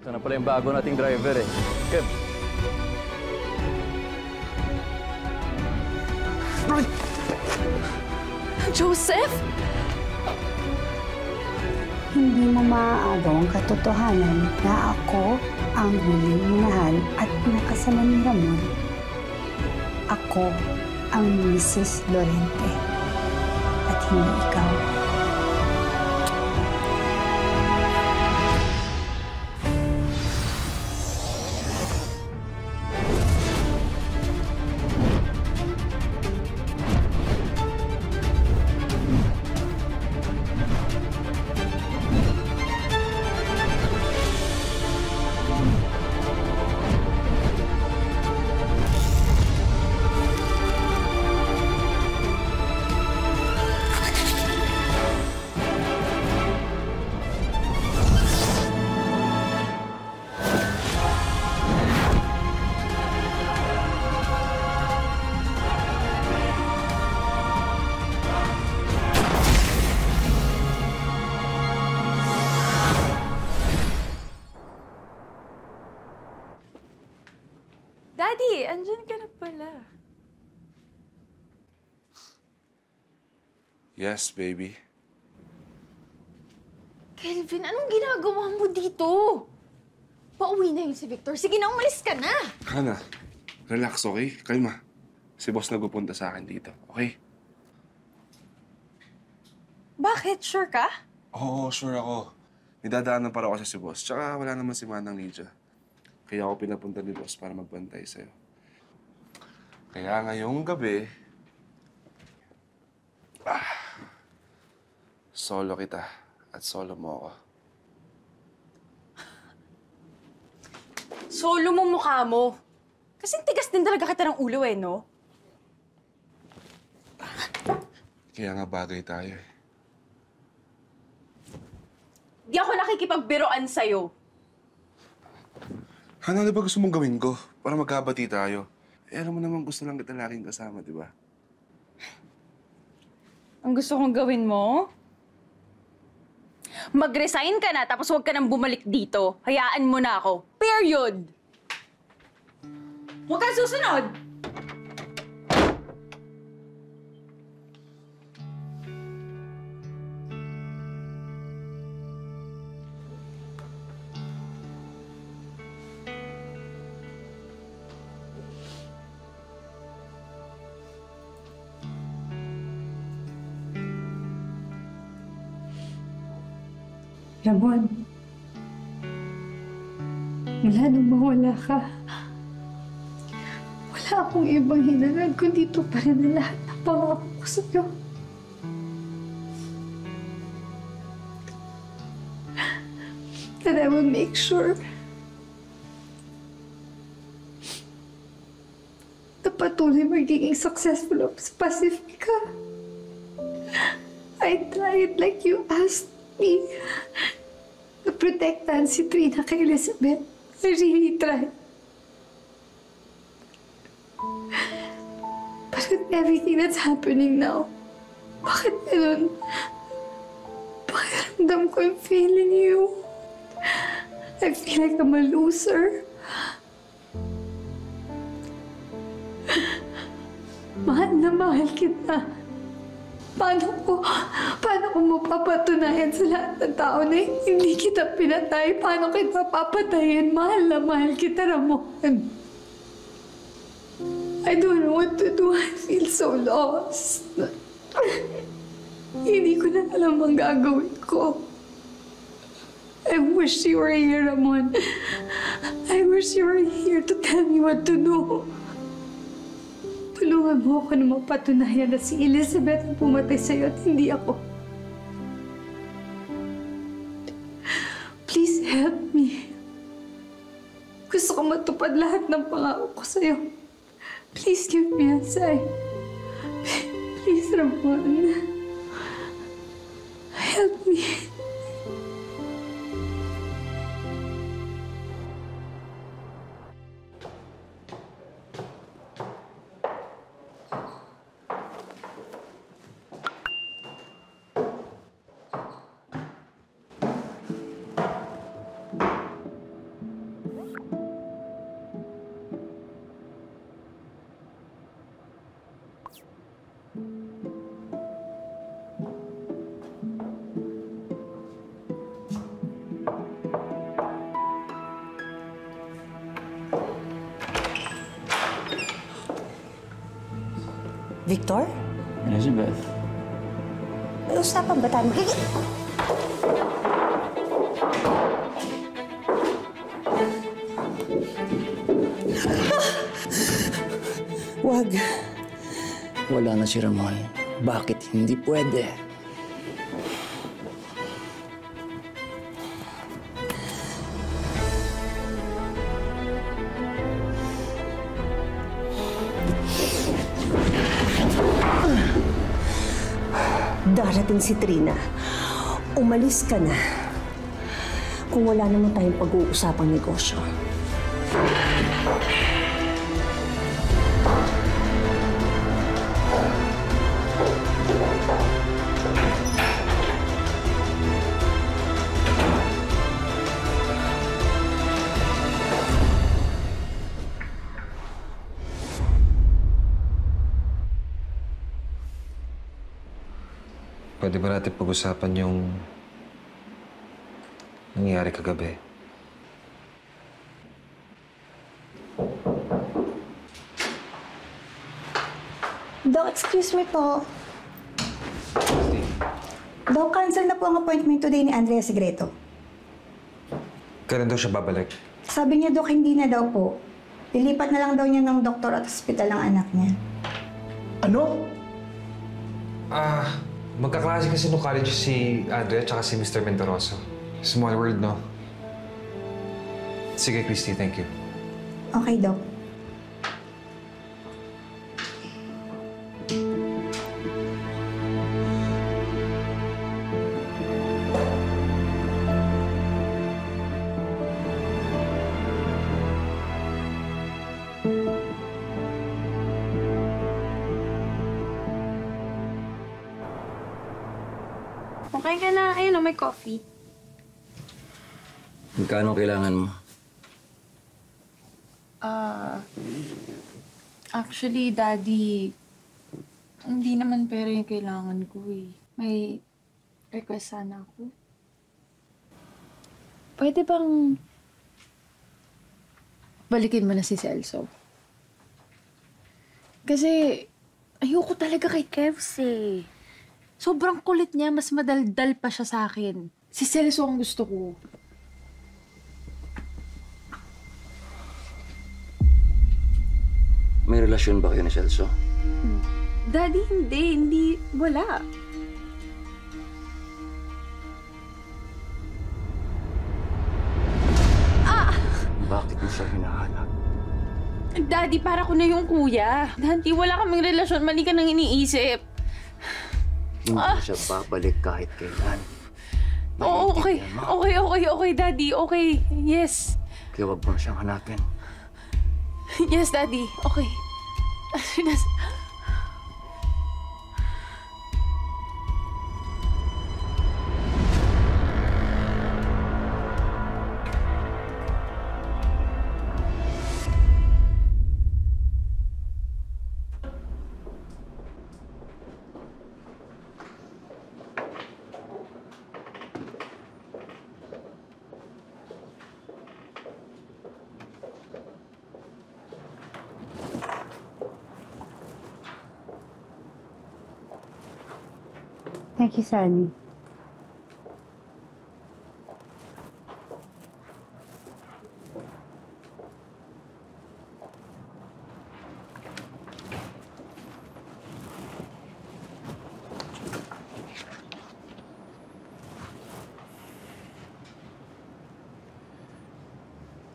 Ito na pala yung bago nating driver eh. Kev. Joseph? Hindi mo maaagaw ang katotohanan na ako ang huling minahal at pinakasalan ni Ramon. Ako ang Mrs. Lorente at hindi ikaw. Daddy, andyan ka na pala. Yes, baby. Kelvin, anong ginagawa mo dito? Pauwi na yun si Victor. Sige na, umalis ka na. Hana, relax, okay? Kalma. Si boss nagpupunta sa akin dito, okay? Bakit? Sure ka? Oo, sure ako. Nidadaanan para ako si boss. Tsaka wala naman si Manang Lydia. Kaya ako pinapunta ni boss para magbantay sa'yo. Kaya ngayong gabi, solo kita at solo mo ako. Solo mo mukha mo. Kasing tigas din talaga kita ng ulo eh, no? Kaya nga bagay tayo eh. Di ako nakikipagbiroan sa'yo. Hana, ano ba gusto mong gawin ko? Para magkabati tayo. Eh, alam mo naman gusto lang kita laging kasama, di ba? Ang gusto kong gawin mo? Mag-resign ka na, tapos huwag ka nang bumalik dito. Hayaan mo na ako. Period! Huwag kang susunod! Ramon, mula nung mawala ka, wala akong ibang hinangan kundi ito pa rin ang lahat ng pangako ko sa'yo. That I will make sure na patuloy magiging successful ako sa Pacifica. I tried like you asked me to protektahan si Trina kay Elizabeth. I really tried. But with everything that's happening now, bakit ganun? Pakiramdam ko I'm failing you. I feel like I'm a loser. Mahal na mahal kita. Paano ko mapapatunayan sa lahat ng tao na hindi kita pinatay? Paano kita papatayin? Mahal na mahal kita, Ramon. I don't know what to do. I feel so lost. Hindi ko na alam ang gagawin ko. I wish you were here, Ramon. I wish you were here to tell me what to do. Tulungan mo ako na mapatunayan na si Elizabeth ang pumatay sa'yo at hindi ako. Please help me. Gusto ko matupad lahat ng pangako ko sa'yo. Please give me a sign. Please, Ramon. Help me. Victor? Elizabeth. May usapan ba tayo? Wag. Wala na si Ramon. Bakit hindi pwede? Darating si Trina. Umalis ka na. Kung wala naman tayong pag-uusapang negosyo. Pwede ba natin pag-usapan yung nangyari kagabi? Doc, excuse me po. Doc, cancel na po ang appointment today ni Andrea Segreto. Kailan daw siya babalik? Sabi niya, Doc, hindi na daw po. Lilipat na lang daw niya ng doktor at ospital ng anak niya. Ano? Magkaklase kasi nung college si Andrea at si Mr. Mentoroso. Small world, no? Sige, Christy, thank you. Okay, Doc. Okay ka na. Ayun, may coffee. Magkano kailangan mo? Actually, Daddy, hindi naman pera yung kailangan ko eh. May request sana ako. Pwede bang balikin mo na si Celso? Kasi ayoko talaga kay Kevs eh. Sobrang kulit niya, mas madaldal pa siya sa akin. Si Celso ang gusto ko. May relasyon ba kayo ni Celso? Daddy, hindi. Wala. Bakit mo siya hinahanap? Daddy, para ko na yung kuya. Daddy, wala kaming relasyon. Mali ka nang iniisip. Hindi na siya babalik kahit kailan. Oo, okay. Naiintindihan mo? Okay, Daddy. Okay. Yes. Kaya wag mo na siyang hanapin. Yes, Daddy. Okay. Thank you, Sunny.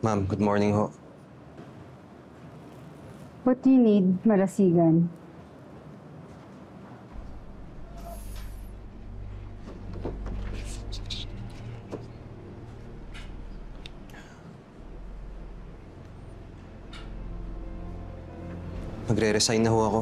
Ma'am, good morning ho. What do you need, Marasigan? Magre-resign na ho ako.